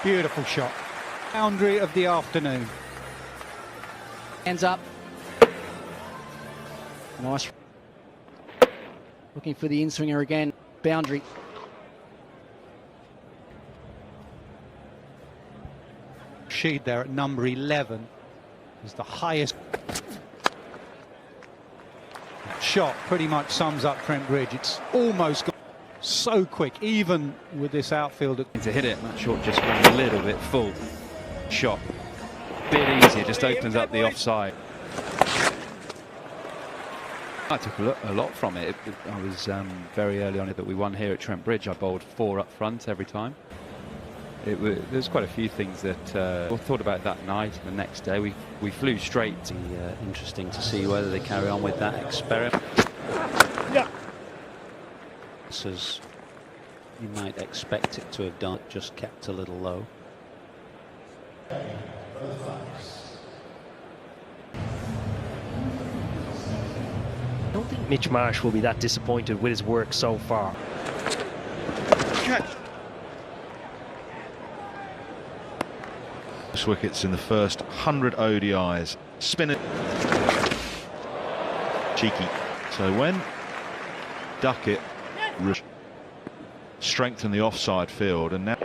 Beautiful shot. Boundary of the afternoon. Hands up. Nice. Looking for the in-swinger again. Boundary. Sheed there at number 11 is the highest. Shot pretty much sums up Trent Bridge. It's almost gone so quick, even with this outfielder. To hit it, that shot just went a little bit full. Shot. Bit easier, just opens up the offside. I took a lot from it. I was very early on that we won here at Trent Bridge. I bowled 4 up front every time. There's quite a few things that we thought about that night, and the next day we flew straight. Interesting to see whether they carry on with that experiment. Yeah. As you might expect it to have done, just kept a little low. I don't think Mitch Marsh will be that disappointed with his work so far. Wickets in the first 100 ODIs. Spinner. Cheeky. So when Duckett strengthened the offside field, and now.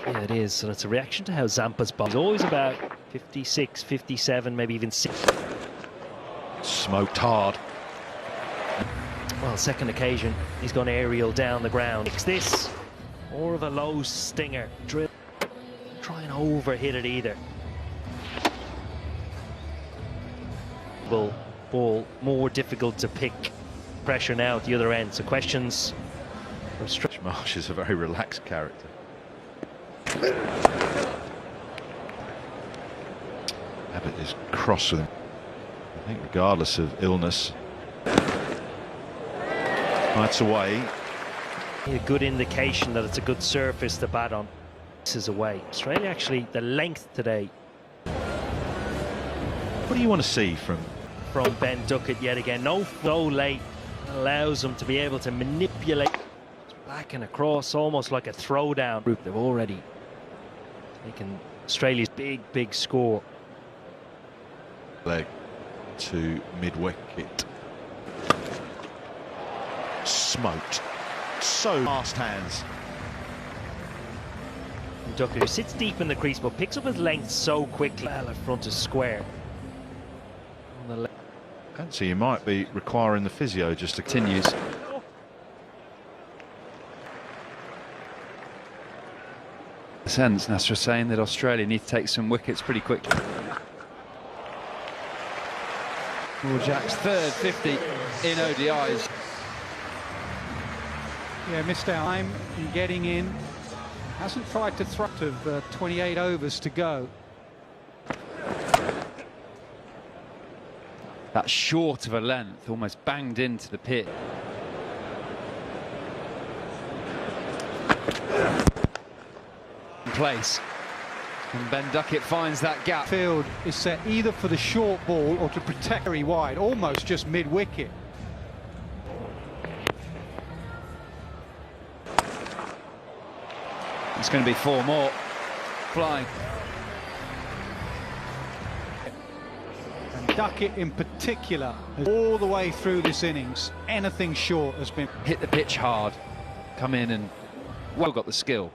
Yeah, it is. And it's a reaction to how Zampa's ball is always about 56, 57, maybe even 60. Smoked hard. Well, second occasion, he's gone aerial down the ground. It's this, more of a low stinger. Drill. Try and overhit it either. Ball more difficult to pick. Pressure now at the other end. So questions. Marsh is a very relaxed character. Abbott is cross with him. I think regardless of illness. That's away. A good indication that it's a good surface to bat on. This is away. Australia actually the length today. What do you want to see from Ben Duckett yet again? No flow late allows him to be able to manipulate. It's back and across, almost like a throwdown. They've already taken Australia's big score. Leg to mid-wicket. Smoked. So fast hands. Duckett, who sits deep in the crease but picks up his length so quickly. Well, in front is square. On the left. So you might be requiring the physio just to Continues. Sense, Nasser saying that Australia need to take some wickets pretty quickly. Will Jack's third 50 in ODIs. Yeah, missed out time in getting in. Hasn't tried to throw of 28 overs to go. That short of a length, almost banged into the pit. In place. And Ben Duckett finds that gap. Field is set either for the short ball or to protect very wide, almost just mid-wicket. It's going to be 4 more. Flying. And Duckett in particular, all the way through this innings, anything short has been... Hit the pitch hard. Come in and well got the skill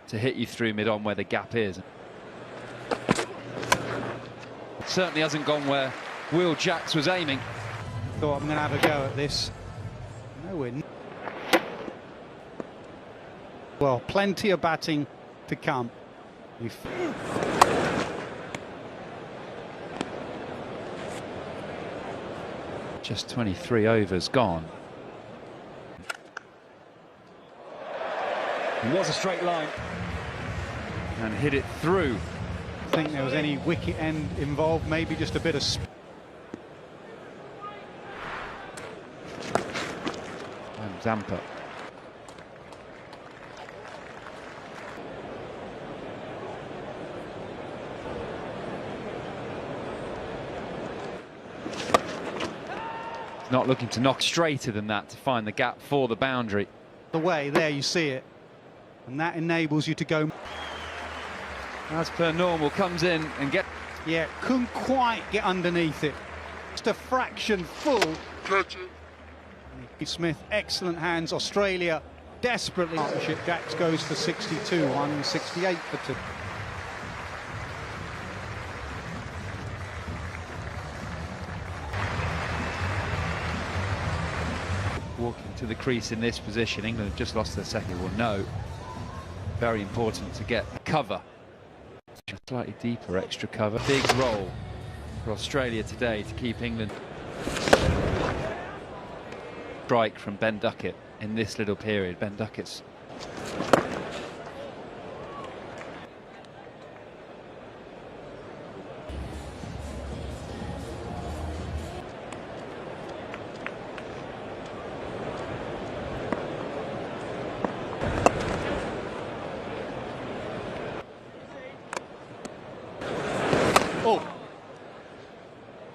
to hit you through mid-on where the gap is. Certainly hasn't gone where Will Jacks was aiming. Thought I'm going to have a go at this. No win. Well, plenty of batting to come. Just 23 overs gone. It was a straight line. And hit it through. I think there was any wicket end involved, maybe just a bit of... And Zampa. Not looking to knock straighter than that to find the gap for the boundary. The way there you see it, and that enables you to go. as per normal, comes in and gets... Yeah, couldn't quite get underneath it. Just a fraction full. Smith, excellent hands. Australia desperately. Partnership. Jacks goes for 62, 168 for 2. Walking to the crease in this position. England have just lost their second. Well, no. Very important to get cover. Slightly deeper extra cover. Big role for Australia today to keep England. Strike from Ben Duckett in this little period. Ben Duckett's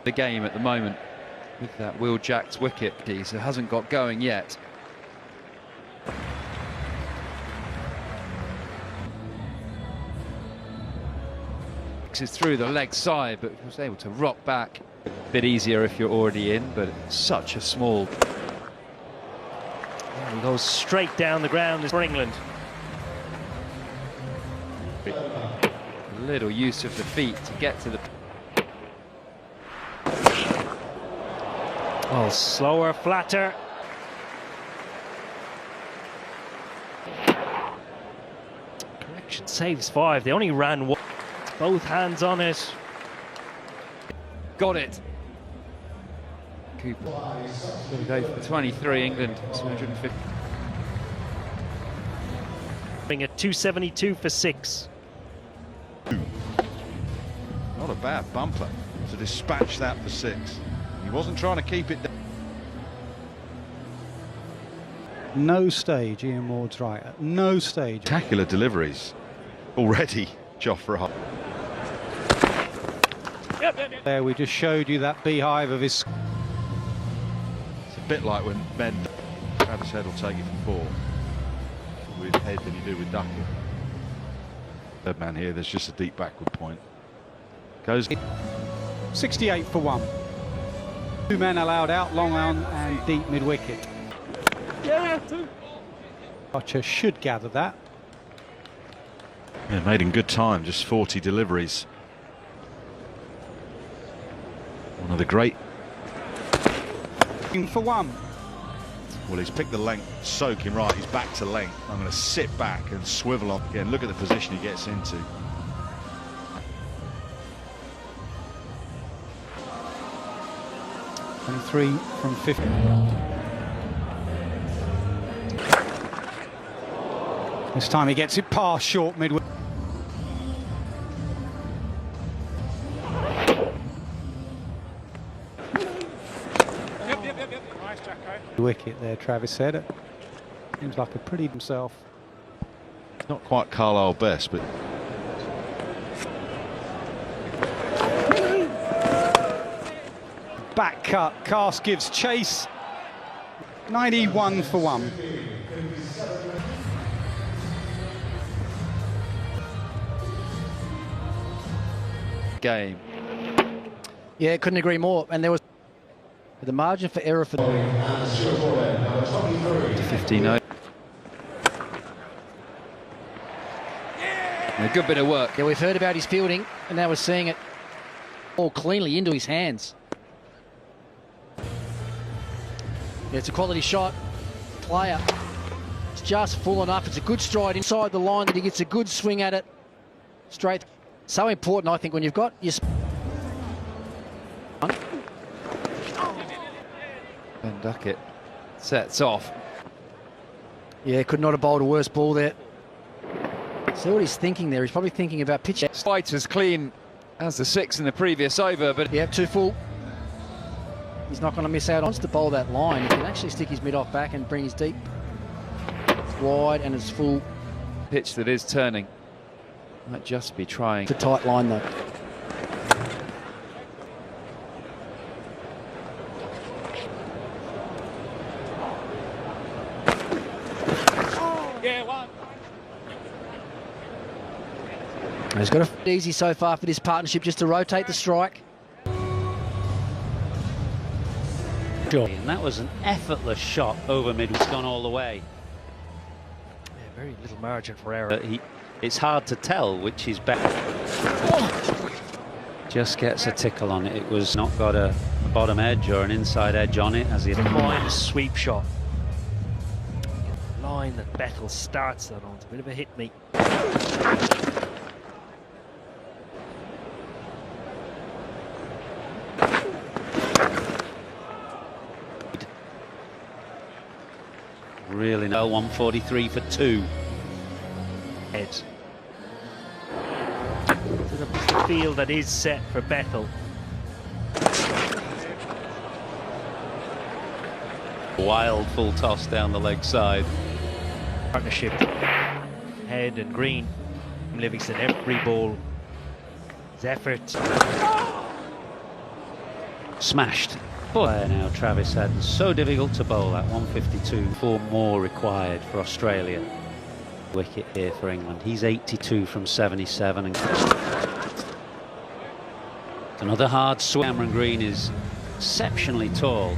the game at the moment with that Will Jacks wicket. He hasn't got going yet. Is through the leg side, but was able to rock back. A bit easier if you're already in, but it's such a small. He goes straight down the ground for England. Little use of the feet to get to the. Well, slower, flatter. Correction, saves 5. They only ran 1. Both hands on it. Got it. Cooper. Gonna go for 23. England 250. Being at 272 for 6. Not a bad bumper to dispatch that for 6. He wasn't trying to keep it down. No stage, Ian Ward's right. At no stage. Spectacular deliveries already, Jofra. There we just showed you that beehive of his. It's a bit like when Ben Travis Head will take it for 4 with Head than you do with Duckett. Third man here, there's just a deep backward point. Goes 68 for 1. 2 men allowed out, long on and deep mid wicket. Archer should gather that. Yeah, made in good time, just 40 deliveries. One of the great. For 1. Well, he's picked the length, soak him right, he's back to length. I'm going to sit back and swivel on again. Look at the position he gets into. And 3 from 50. This time he gets it past short mid. Wicket there, Travis said it. Seems like a pretty himself. Not quite Carlisle best, but Back cut, Cast gives chase. 91 for 1. Game. Yeah, couldn't agree more. And there was the margin for error for 15. A good bit of work. Yeah, we've heard about his fielding, and now we're seeing it all cleanly into his hands. Yeah, it's a quality shot. Player. It's just full enough. It's a good stride inside the line that he gets a good swing at it. Straight. So important, I think, when you've got your... Ben Duckett sets off. Yeah, could not have bowled a worse ball there. See what he's thinking there. He's probably thinking about pitch. Spite as clean as the 6 in the previous over, but Yeah, 2 full. He's not going to miss out. Wants to bowl that line. He can actually stick his mid off back and bring his deep. It's wide and it's full. pitch that is turning. Might just be trying. It's a tight line though. He's got it easy so far for this partnership just to rotate the strike. And that was an effortless shot over mid. It's gone all the way. Yeah, very little margin for error. It's hard to tell which is better. Just gets a tickle on it. It was not got a bottom edge or an inside edge on it as he Fine sweep shot. The line that Bethell starts that on. It's a bit of a hit me. really well. 143 for 2. Head. To the field that is set for Bethell. Wild full toss down the leg side. Partnership. Head and Green. Livingston, every ball. His effort. Smashed. But now Travis Head. So difficult to bowl at 152. 4 more required for Australia. Wicket here for England. He's 82 from 77. And another hard swing. Cameron Green is exceptionally tall.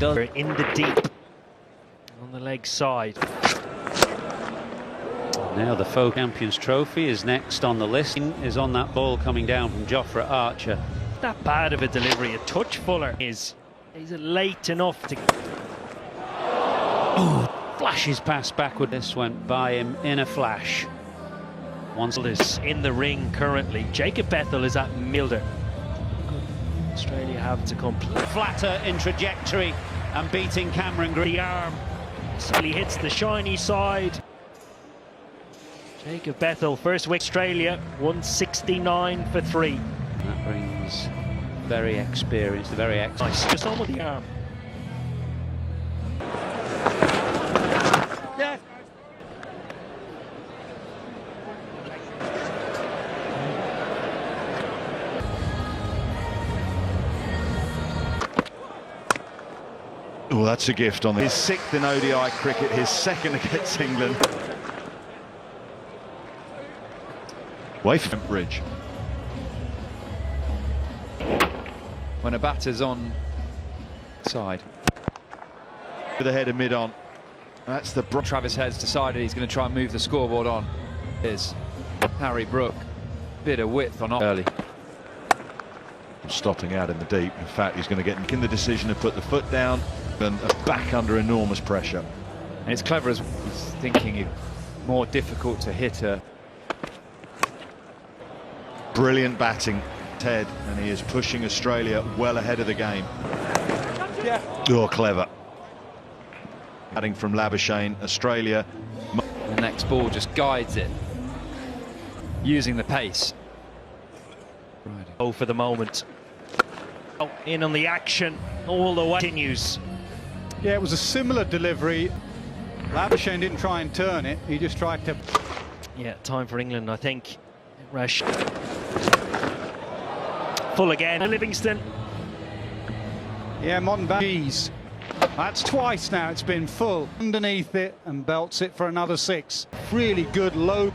We're in the deep on the leg side. Now the Folk Champions Trophy is next on the list. Is on that ball coming down from Jofra Archer. Not bad of a delivery. A touch fuller is. He's late enough to. Oh, flashes past backward. This went by him in a flash. Once Is in the ring currently. Jacob Bethell is at Milder. Australia have to complete. flatter in trajectory and beating Cameron Green. The arm. So he hits the shiny side. Jacob Bethell, first wicket. Australia, 169 for 3. That brings very experienced, very Nice, just on with the arm. Yeah. Well, that's a gift on his 6th in ODI cricket, his 2nd against England. Way from Bridge. When a batter's on side. With the head of mid-on. That's the... Travis Head's decided he's going to try and move the scoreboard on. Is Harry Brook. Bit of width on early. Stopping out in the deep. In fact, he's going to get in the decision to put the foot down and back under enormous pressure. And it's clever as he's thinking it more difficult to hit a. Brilliant batting, Ted, and he is pushing Australia well ahead of the game. Yeah. Oh, clever. Batting from Labuschagne, Australia. The next ball just guides it, using the pace. Right. Oh, for the moment. Oh, in on the action, all the way. Continues. Yeah, it was a similar delivery. Labuschagne didn't try and turn it, he just tried to... Yeah, time for England, I think. Rush. Full again. Livingston. Yeah, modern Jeez. That's twice now it's been full. Underneath it and belts it for another 6. Really good low...